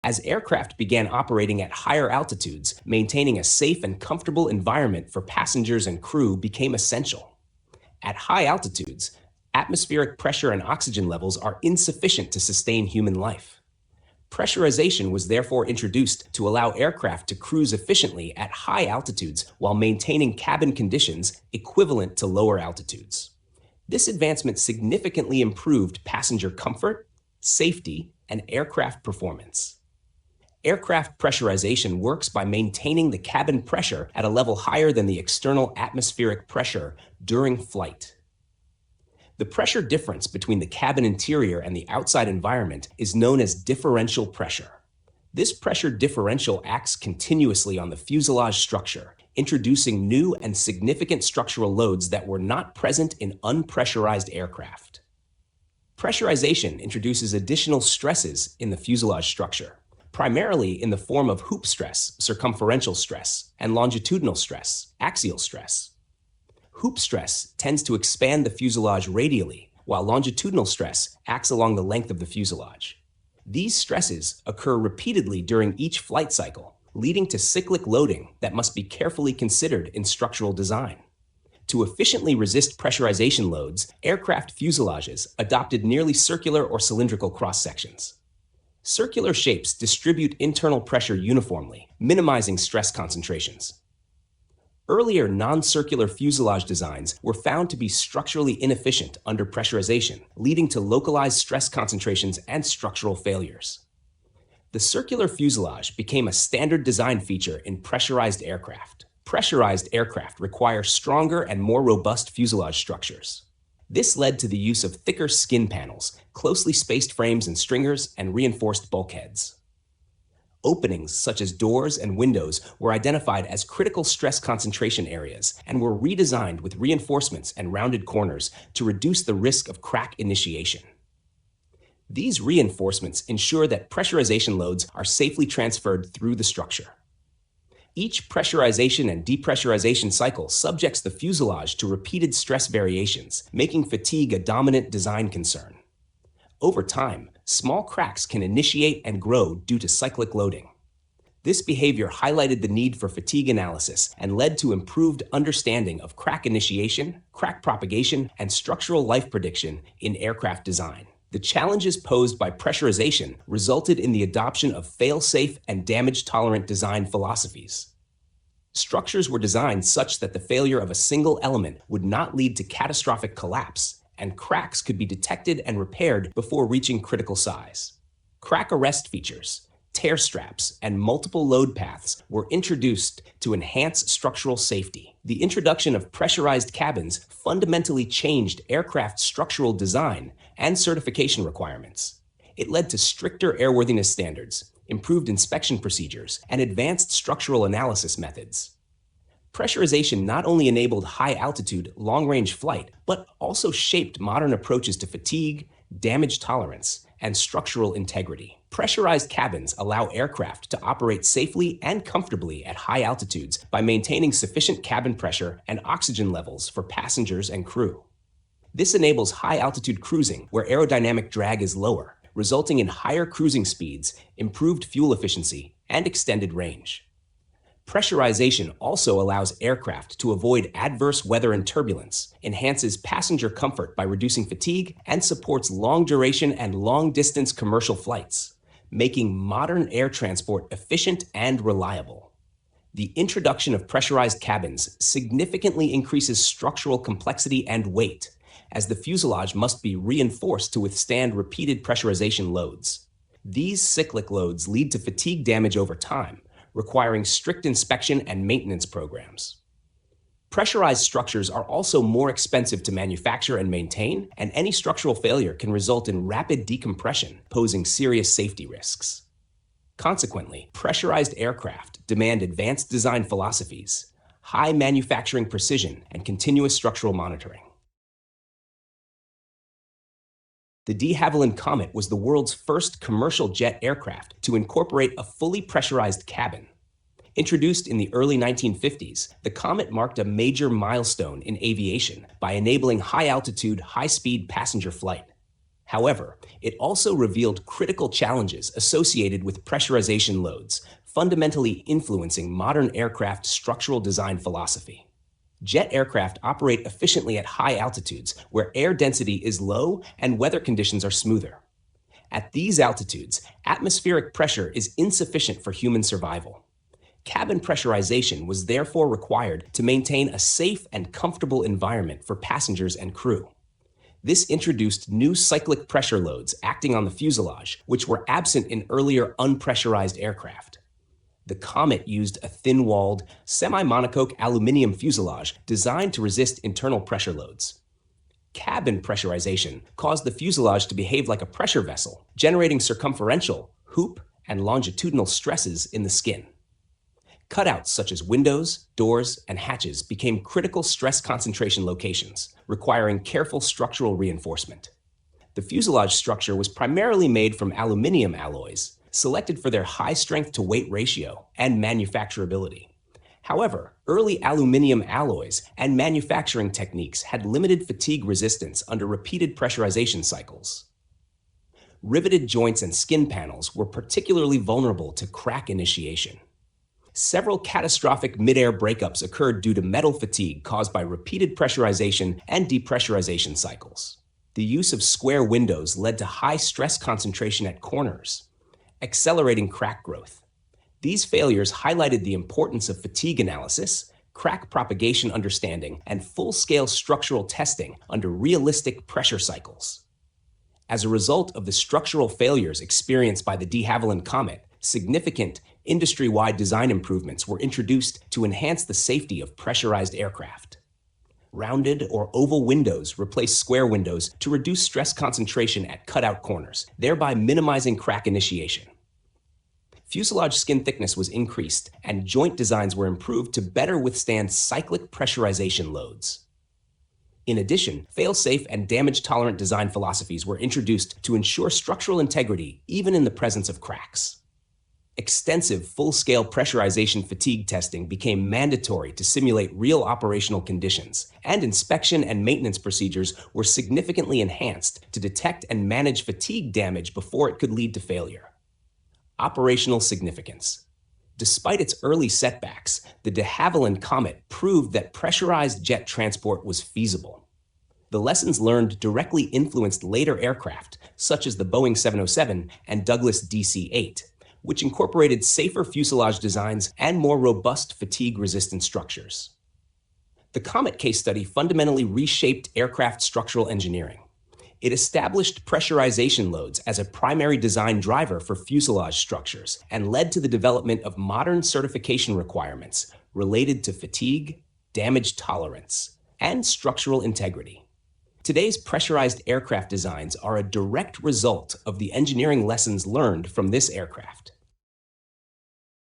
As aircraft began operating at higher altitudes, maintaining a safe and comfortable environment for passengers and crew became essential. At high altitudes, atmospheric pressure and oxygen levels are insufficient to sustain human life. Pressurization was therefore introduced to allow aircraft to cruise efficiently at high altitudes while maintaining cabin conditions equivalent to lower altitudes. This advancement significantly improved passenger comfort, safety, and aircraft performance. Aircraft pressurization works by maintaining the cabin pressure at a level higher than the external atmospheric pressure during flight. The pressure difference between the cabin interior and the outside environment is known as differential pressure. This pressure differential acts continuously on the fuselage structure, introducing new and significant structural loads that were not present in unpressurized aircraft. Pressurization introduces additional stresses in the fuselage structure, primarily in the form of hoop stress, circumferential stress, and longitudinal stress, axial stress. Hoop stress tends to expand the fuselage radially, while longitudinal stress acts along the length of the fuselage. These stresses occur repeatedly during each flight cycle, leading to cyclic loading that must be carefully considered in structural design. To efficiently resist pressurization loads, aircraft fuselages adopted nearly circular or cylindrical cross-sections. Circular shapes distribute internal pressure uniformly, minimizing stress concentrations. Earlier non-circular fuselage designs were found to be structurally inefficient under pressurization, leading to localized stress concentrations and structural failures. The circular fuselage became a standard design feature in pressurized aircraft. Pressurized aircraft require stronger and more robust fuselage structures. This led to the use of thicker skin panels, closely spaced frames and stringers, and reinforced bulkheads. Openings such as doors and windows were identified as critical stress concentration areas and were redesigned with reinforcements and rounded corners to reduce the risk of crack initiation. These reinforcements ensure that pressurization loads are safely transferred through the structure. Each pressurization and depressurization cycle subjects the fuselage to repeated stress variations, making fatigue a dominant design concern. Over time, small cracks can initiate and grow due to cyclic loading. This behavior highlighted the need for fatigue analysis and led to improved understanding of crack initiation, crack propagation, and structural life prediction in aircraft design. The challenges posed by pressurization resulted in the adoption of fail-safe and damage-tolerant design philosophies. Structures were designed such that the failure of a single element would not lead to catastrophic collapse, and cracks could be detected and repaired before reaching critical size. Crack arrest features, tear straps, and multiple load paths were introduced to enhance structural safety. The introduction of pressurized cabins fundamentally changed aircraft structural design and certification requirements. It led to stricter airworthiness standards, improved inspection procedures, and advanced structural analysis methods. Pressurization not only enabled high-altitude, long-range flight, but also shaped modern approaches to fatigue, damage tolerance, and structural integrity. Pressurized cabins allow aircraft to operate safely and comfortably at high altitudes by maintaining sufficient cabin pressure and oxygen levels for passengers and crew. This enables high-altitude cruising where aerodynamic drag is lower, resulting in higher cruising speeds, improved fuel efficiency, and extended range. Pressurization also allows aircraft to avoid adverse weather and turbulence, enhances passenger comfort by reducing fatigue, and supports long-duration and long-distance commercial flights, making modern air transport efficient and reliable. The introduction of pressurized cabins significantly increases structural complexity and weight, as the fuselage must be reinforced to withstand repeated pressurization loads. These cyclic loads lead to fatigue damage over time, requiring strict inspection and maintenance programs. Pressurized structures are also more expensive to manufacture and maintain, and any structural failure can result in rapid decompression, posing serious safety risks. Consequently, pressurized aircraft demand advanced design philosophies, high manufacturing precision, and continuous structural monitoring. The de Havilland Comet was the world's first commercial jet aircraft to incorporate a fully pressurized cabin. Introduced in the early 1950s, the Comet marked a major milestone in aviation by enabling high-altitude, high-speed passenger flight. However, it also revealed critical challenges associated with pressurization loads, fundamentally influencing modern aircraft structural design philosophy. Jet aircraft operate efficiently at high altitudes where air density is low and weather conditions are smoother. At these altitudes, atmospheric pressure is insufficient for human survival. Cabin pressurization was therefore required to maintain a safe and comfortable environment for passengers and crew. This introduced new cyclic pressure loads acting on the fuselage, which were absent in earlier unpressurized aircraft. The Comet used a thin-walled, semi-monocoque aluminum fuselage designed to resist internal pressure loads. Cabin pressurization caused the fuselage to behave like a pressure vessel, generating circumferential, hoop, and longitudinal stresses in the skin. Cutouts such as windows, doors, and hatches became critical stress concentration locations, requiring careful structural reinforcement. The fuselage structure was primarily made from aluminum alloys, selected for their high strength-to-weight ratio and manufacturability. However, early aluminum alloys and manufacturing techniques had limited fatigue resistance under repeated pressurization cycles. Riveted joints and skin panels were particularly vulnerable to crack initiation. Several catastrophic mid-air breakups occurred due to metal fatigue caused by repeated pressurization and depressurization cycles. The use of square windows led to high stress concentration at corners, accelerating crack growth. These failures highlighted the importance of fatigue analysis, crack propagation understanding, and full-scale structural testing under realistic pressure cycles. As a result of the structural failures experienced by the de Havilland Comet, significant industry-wide design improvements were introduced to enhance the safety of pressurized aircraft. Rounded or oval windows replaced square windows to reduce stress concentration at cutout corners, thereby minimizing crack initiation. Fuselage skin thickness was increased, and joint designs were improved to better withstand cyclic pressurization loads. In addition, fail-safe and damage-tolerant design philosophies were introduced to ensure structural integrity even in the presence of cracks. Extensive full-scale pressurization fatigue testing became mandatory to simulate real operational conditions, and inspection and maintenance procedures were significantly enhanced to detect and manage fatigue damage before it could lead to failure. Operational significance. Despite its early setbacks, the de Havilland Comet proved that pressurized jet transport was feasible. The lessons learned directly influenced later aircraft, such as the Boeing 707 and Douglas DC-8, which incorporated safer fuselage designs and more robust fatigue-resistant structures. The Comet case study fundamentally reshaped aircraft structural engineering. It established pressurization loads as a primary design driver for fuselage structures and led to the development of modern certification requirements related to fatigue, damage tolerance, and structural integrity. Today's pressurized aircraft designs are a direct result of the engineering lessons learned from this aircraft.